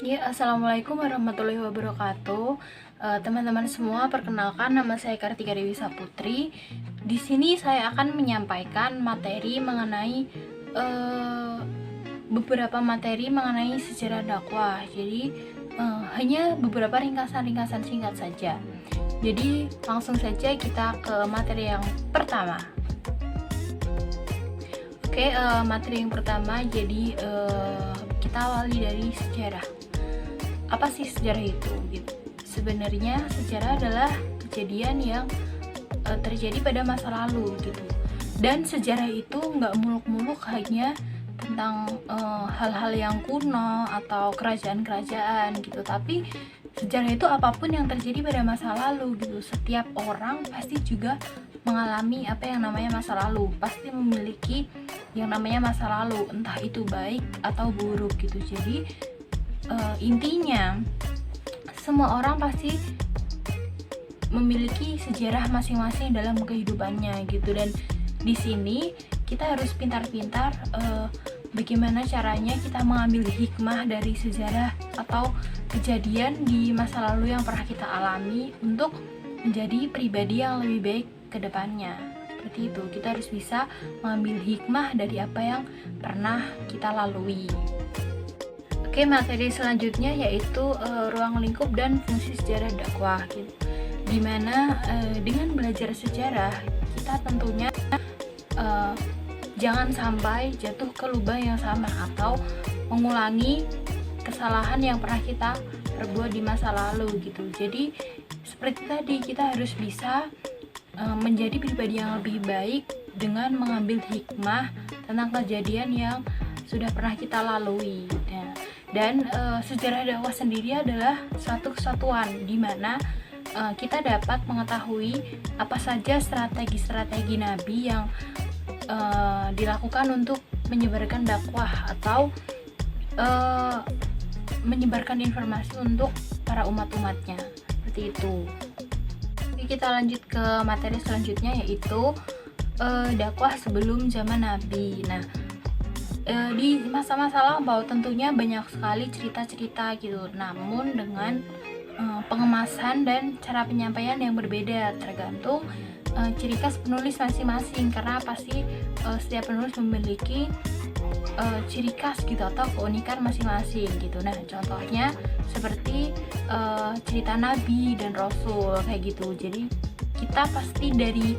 Ya, assalamualaikum warahmatullahi wabarakatuh. Teman-teman semua, perkenalkan nama saya Kartika Dewi Saputri. Di sini saya akan menyampaikan materi mengenai beberapa materi mengenai sejarah dakwah. Jadi hanya beberapa ringkasan-ringkasan singkat saja. Jadi langsung saja kita ke materi yang pertama. Oke, materi yang pertama. Jadi kita awali dari sejarah. Apa sih sejarah itu gitu? Sebenarnya sejarah adalah kejadian yang terjadi pada masa lalu gitu. Dan sejarah itu nggak muluk-muluk hanya tentang hal-hal yang kuno atau kerajaan-kerajaan gitu, tapi sejarah itu apapun yang terjadi pada masa lalu gitu. Setiap orang pasti juga mengalami apa yang namanya masa lalu, pasti memiliki yang namanya masa lalu, entah itu baik atau buruk gitu. Jadi intinya semua orang pasti memiliki sejarah masing-masing dalam kehidupannya gitu. Dan di sini kita harus pintar-pintar bagaimana caranya kita mengambil hikmah dari sejarah atau kejadian di masa lalu yang pernah kita alami untuk menjadi pribadi yang lebih baik ke depannya. Seperti itu, kita harus bisa mengambil hikmah dari apa yang pernah kita lalui. Oke, materi selanjutnya yaitu ruang lingkup dan fungsi sejarah dakwah gitu. Dimana dengan belajar sejarah kita tentunya jangan sampai jatuh ke lubang yang sama atau mengulangi kesalahan yang pernah kita perbuat di masa lalu gitu. Jadi seperti tadi, kita harus bisa menjadi pribadi yang lebih baik dengan mengambil hikmah tentang kejadian yang sudah pernah kita lalui. Dan sejarah dakwah sendiri adalah suatu kesatuan di mana kita dapat mengetahui apa saja strategi-strategi Nabi yang dilakukan untuk menyebarkan dakwah atau menyebarkan informasi untuk para umat-umatnya. Seperti itu. Oke, kita lanjut ke materi selanjutnya yaitu dakwah sebelum zaman Nabi. Nah, di masa-masa lampau tentunya banyak sekali cerita-cerita gitu, namun dengan pengemasan dan cara penyampaian yang berbeda tergantung ciri khas penulis masing-masing, karena pasti setiap penulis memiliki ciri khas gitu atau keunikan masing-masing gitu. Nah, contohnya seperti cerita Nabi dan Rasul kayak gitu. Jadi kita pasti dari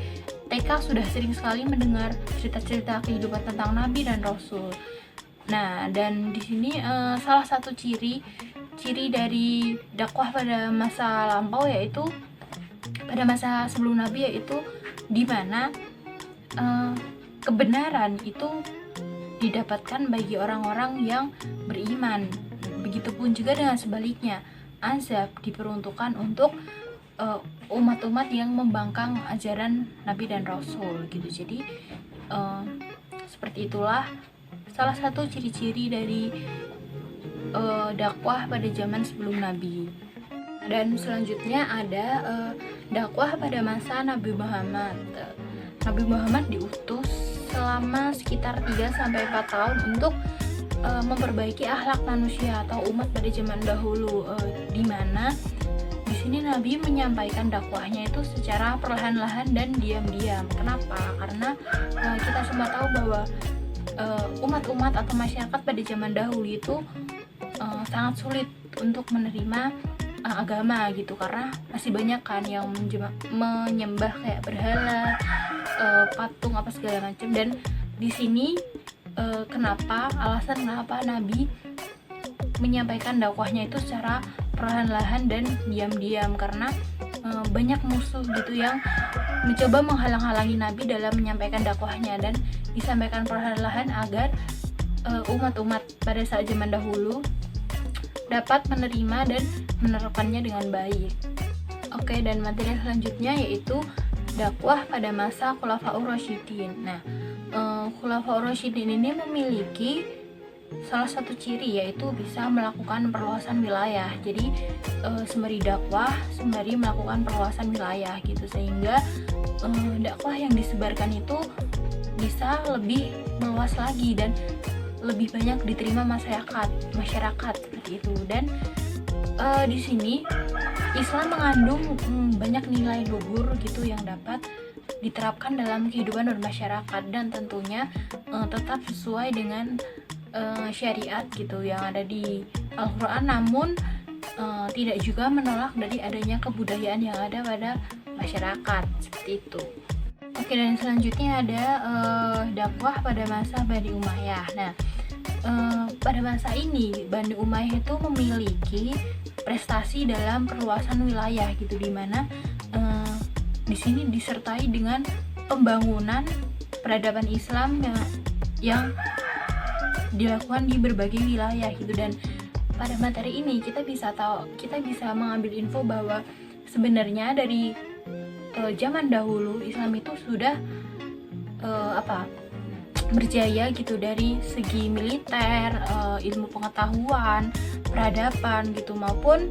TK sudah sering sekali mendengar cerita-cerita kehidupan tentang Nabi dan Rasul. Nah, dan di sini salah satu ciri dari dakwah pada masa lampau yaitu pada masa sebelum Nabi, yaitu di mana kebenaran itu didapatkan bagi orang-orang yang beriman. Begitupun juga dengan sebaliknya, azab diperuntukkan untuk umat-umat yang membangkang ajaran Nabi dan Rasul gitu. Jadi seperti itulah salah satu ciri-ciri dari dakwah pada zaman sebelum Nabi. Dan selanjutnya ada dakwah pada masa Nabi Muhammad. Nabi Muhammad diutus selama sekitar 3-4 tahun untuk memperbaiki akhlak manusia atau umat pada zaman dahulu, di mana di sini Nabi menyampaikan dakwahnya itu secara perlahan-lahan dan diam-diam. Kenapa? Karena kita semua tahu bahwa umat-umat atau masyarakat pada zaman dahulu itu sangat sulit untuk menerima agama gitu, karena masih banyak kan yang menyembah kayak berhala, patung apa segala macam. Dan di sini alasan kenapa Nabi menyampaikan dakwahnya itu secara perlahan-lahan dan diam-diam, karena banyak musuh gitu yang mencoba menghalang-halangi Nabi dalam menyampaikan dakwahnya, dan disampaikan perlahan-lahan agar umat-umat pada saat zaman dahulu dapat menerima dan menerapkannya dengan baik. Oke, dan materi selanjutnya yaitu dakwah pada masa Khulafaur Rasyidin. Nah, Khulafaur Rasyidin ini memiliki salah satu ciri yaitu bisa melakukan perluasan wilayah. Jadi sembari dakwah, sembari melakukan perluasan wilayah gitu, sehingga dakwah yang disebarkan itu bisa lebih meluas lagi dan lebih banyak diterima masyarakat seperti itu. Dan di sini Islam mengandung banyak nilai luhur gitu yang dapat diterapkan dalam kehidupan bermasyarakat, dan tentunya tetap sesuai dengan syariat gitu yang ada di Al-Quran, namun tidak juga menolak dari adanya kebudayaan yang ada pada masyarakat seperti itu. Oke, dan selanjutnya ada dakwah pada masa Bani Umayyah. Nah, pada masa ini Bani Umayyah itu memiliki prestasi dalam perluasan wilayah gitu, dimana di sini disertai dengan pembangunan peradaban Islam yang dilakukan di berbagai wilayah gitu. Dan pada materi ini kita bisa mengambil info bahwa sebenarnya dari zaman dahulu Islam itu sudah berjaya gitu dari segi militer, ilmu pengetahuan, peradaban gitu, maupun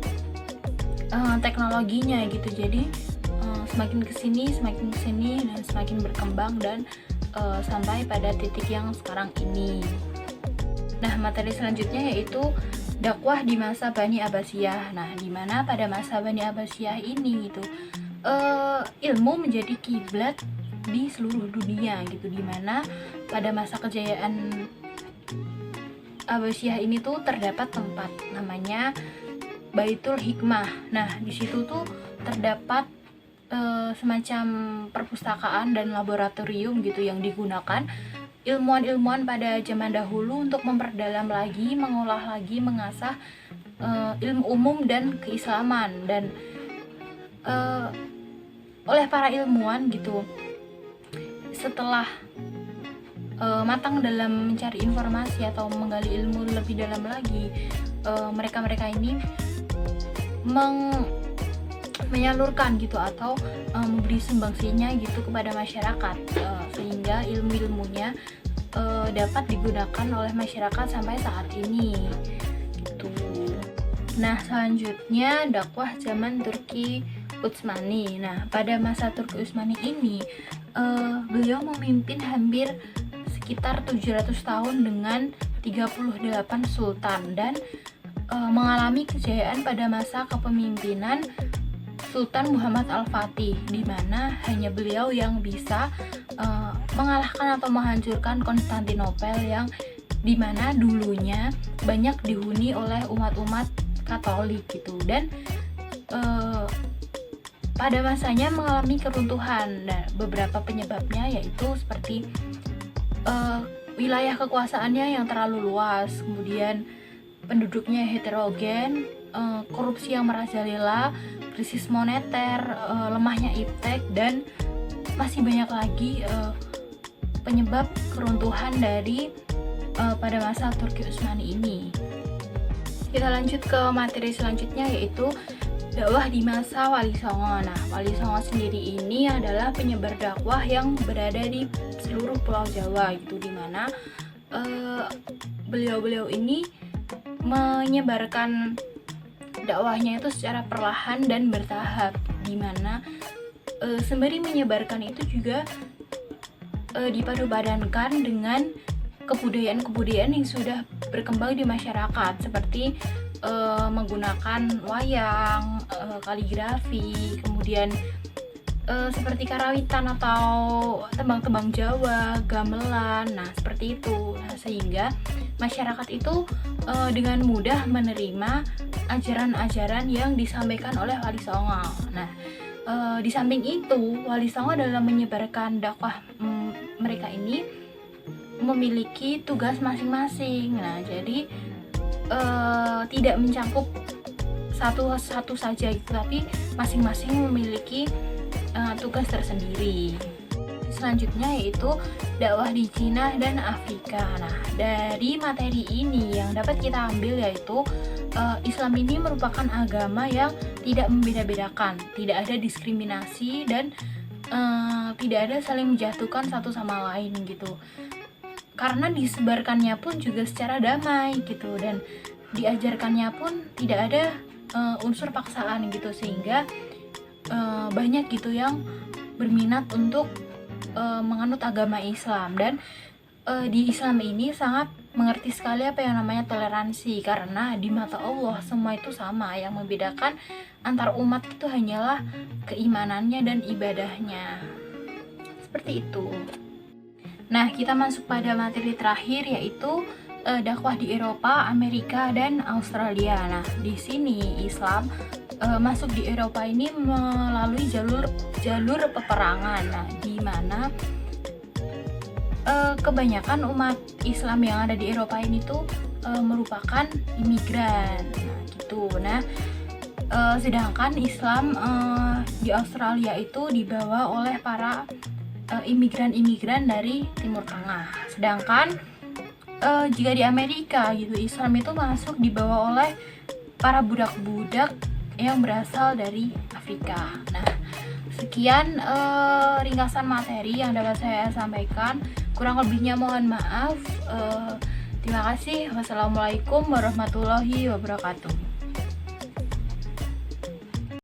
teknologinya gitu. Jadi semakin kesini dan semakin berkembang, dan sampai pada titik yang sekarang ini. Nah, materi selanjutnya yaitu dakwah di masa Bani Abbasiyah. Nah, di mana pada masa Bani Abbasiyah ini gitu ilmu menjadi kiblat di seluruh dunia gitu, dimana pada masa kejayaan Abbasiyah ini tuh terdapat tempat namanya Baitul Hikmah. Nah, di situ tuh terdapat semacam perpustakaan dan laboratorium gitu yang digunakan ilmuwan-ilmuwan pada zaman dahulu untuk memperdalam lagi, mengolah lagi, mengasah ilmu umum dan keislaman. Dan oleh para ilmuwan gitu, setelah matang dalam mencari informasi atau menggali ilmu lebih dalam lagi, mereka ini menyalurkan gitu atau memberi sumbangsinya gitu kepada masyarakat, sehingga ilmu-ilmunya dapat digunakan oleh masyarakat sampai saat ini gitu. Nah, selanjutnya dakwah zaman Turki Utsmani. Nah, pada masa Turki Utsmani ini beliau memimpin hampir sekitar 700 tahun dengan 38 sultan, dan mengalami kejayaan pada masa kepemimpinan Sultan Muhammad Al-Fatih, di mana hanya beliau yang bisa mengalahkan atau menghancurkan Konstantinopel yang dimana dulunya banyak dihuni oleh umat-umat Katolik gitu. Dan pada masanya mengalami keruntuhan. Nah, beberapa penyebabnya yaitu seperti wilayah kekuasaannya yang terlalu luas, kemudian penduduknya heterogen, korupsi yang merajalela, krisis moneter, lemahnya iptek, dan masih banyak lagi penyebab keruntuhan dari pada masa Turki Utsmani ini. Kita lanjut ke materi selanjutnya yaitu dakwah di masa Wali Songo. Nah, Wali Songo sendiri ini adalah penyebar dakwah yang berada di seluruh Pulau Jawa gitu, dimana beliau ini menyebarkan dakwahnya itu secara perlahan dan bertahap, dimana sembari menyebarkan itu juga dipadupadankan dengan kebudayaan yang sudah berkembang di masyarakat, seperti menggunakan wayang, kaligrafi, kemudian seperti karawitan atau tembang-tembang Jawa, gamelan. Nah, seperti itu. Nah, sehingga masyarakat itu dengan mudah menerima ajaran-ajaran yang disampaikan oleh Wali Songo. Nah, di samping itu, Wali Songo dalam menyebarkan dakwah mereka ini memiliki tugas masing-masing. Nah, jadi tidak mencakup satu saja gitu, tapi masing-masing memiliki tugas tersendiri. Selanjutnya yaitu dakwah di Cina dan Afrika. Nah, dari materi ini yang dapat kita ambil yaitu Islam ini merupakan agama yang tidak membeda-bedakan, tidak ada diskriminasi, dan tidak ada saling menjatuhkan satu sama lain gitu. Karena disebarkannya pun juga secara damai gitu, dan diajarkannya pun tidak ada unsur paksaan gitu, sehingga banyak gitu yang berminat untuk menganut agama Islam. Dan di Islam ini sangat mengerti sekali apa yang namanya toleransi, karena di mata Allah semua itu sama. Yang membedakan antar umat itu hanyalah keimanannya dan ibadahnya. Seperti itu. Nah, kita masuk pada materi terakhir, yaitu dakwah di Eropa, Amerika, dan Australia. Nah, di sini Islam masuk di Eropa ini melalui jalur peperangan. Nah, di mana kebanyakan umat Islam yang ada di Eropa ini tuh merupakan imigran. Nah, gitu. Nah, sedangkan Islam di Australia itu dibawa oleh para imigran-imigran dari Timur Tengah. Sedangkan jika di Amerika gitu, Islam itu masuk dibawa oleh para budak-budak yang berasal dari Afrika. Nah, sekian ringkasan materi yang dapat saya sampaikan. Kurang lebihnya mohon maaf. Terima kasih. Wassalamualaikum warahmatullahi wabarakatuh.